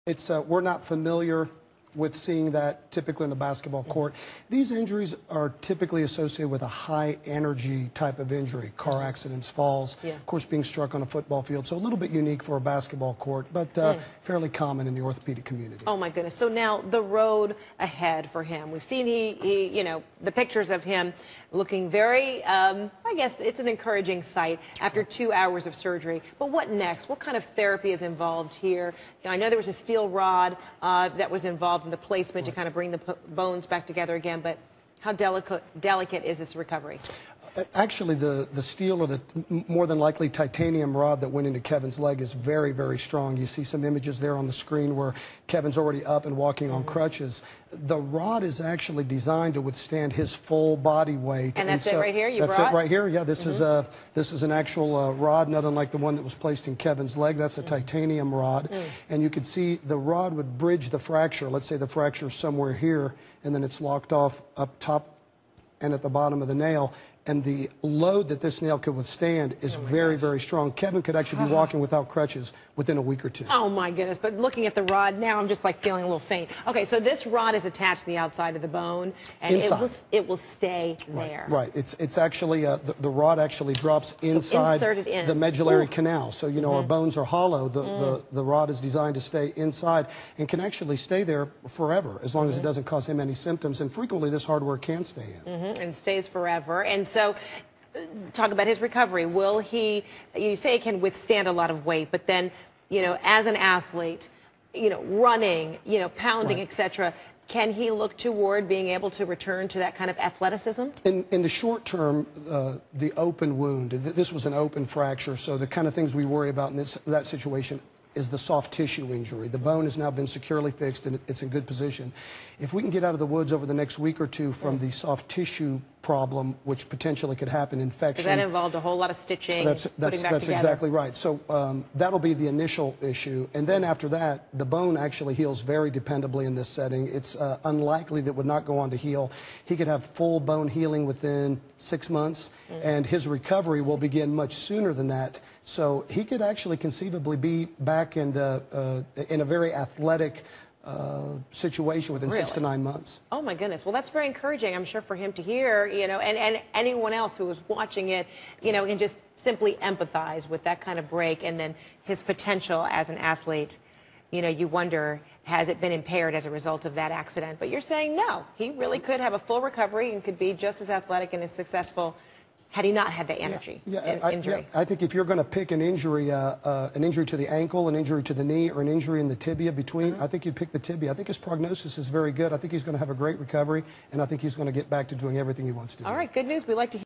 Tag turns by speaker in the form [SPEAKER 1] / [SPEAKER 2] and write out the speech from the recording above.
[SPEAKER 1] It's we're not familiar with seeing that typically in the basketball court. These injuries are typically associated with a high energy type of injury, car accidents, falls, of course being struck on a football field. So a little bit unique for a basketball court, but fairly common in the orthopedic community.
[SPEAKER 2] Oh my goodness. So now the road ahead for him. We've seen you know, the pictures of him looking very, I guess it's an encouraging sight after 2 hours of surgery. But what next? What kind of therapy is involved here? You know, I know there was a steel rod that was involved in the placement to kind of bring the bones back together again, but how delicate is this recovery?
[SPEAKER 1] Actually, the steel or the more than likely titanium rod that went into Kevin's leg is very, very strong. You see some images there on the screen where Kevin's already up and walking on crutches. The rod is actually designed to withstand his full body weight.
[SPEAKER 2] And that's it right here?
[SPEAKER 1] That's it right here. Yeah, this is an actual rod, not unlike the one that was placed in Kevin's leg. That's a titanium rod. And you can see the rod would bridge the fracture. Let's say the fracture is somewhere here, and then it's locked off up top and at the bottom of the nail. And the load that this nail could withstand is very, very strong. Kevin could actually be walking without crutches within a week or two.
[SPEAKER 2] Oh, my goodness. But looking at the rod now, I'm just like feeling a little faint. Okay, so this rod is attached to the outside of the bone, and it will stay there.
[SPEAKER 1] Right. It's actually, the rod actually drops inside the medullary canal. So, you know, our bones are hollow. The rod is designed to stay inside and can actually stay there forever as long as it doesn't cause him any symptoms. And frequently, this hardware can stay in.
[SPEAKER 2] And stays forever. And so, talk about his recovery. Will he, you say he can withstand a lot of weight, but then, you know, as an athlete, you know, running, you know, pounding, etc., can he look toward being able to return to that kind of athleticism?
[SPEAKER 1] In the short term, the open wound, this was an open fracture, so the kind of things we worry about in that situation is the soft tissue injury. The bone has now been securely fixed and it's in good position. If we can get out of the woods over the next week or two from the soft tissue problem, which potentially could happen, infection.
[SPEAKER 2] That involved a whole lot of stitching,
[SPEAKER 1] that's exactly right. So that'll be the initial issue. And then after that, the bone actually heals very dependably in this setting. It's unlikely that would not go on to heal. He could have full bone healing within 6 months, and his recovery will begin much sooner than that. So he could actually conceivably be back in a very athletic situation within 6 to 9 months.
[SPEAKER 2] Oh my goodness. Well, that's very encouraging, I'm sure, for him to hear, you know, and anyone else who was watching it, you know, can just simply empathize with that kind of break and then his potential as an athlete. You know, you wonder, has it been impaired as a result of that accident? But you're saying no, he really could have a full recovery and could be just as athletic and as successful had he not had the injury.
[SPEAKER 1] I think if you're going to pick an injury to the ankle, an injury to the knee, or an injury in the tibia between, I think you'd pick the tibia. I think his prognosis is very good. I think he's going to have a great recovery, and I think he's going to get back to doing everything he wants to do.
[SPEAKER 2] All right, good news. We like to hear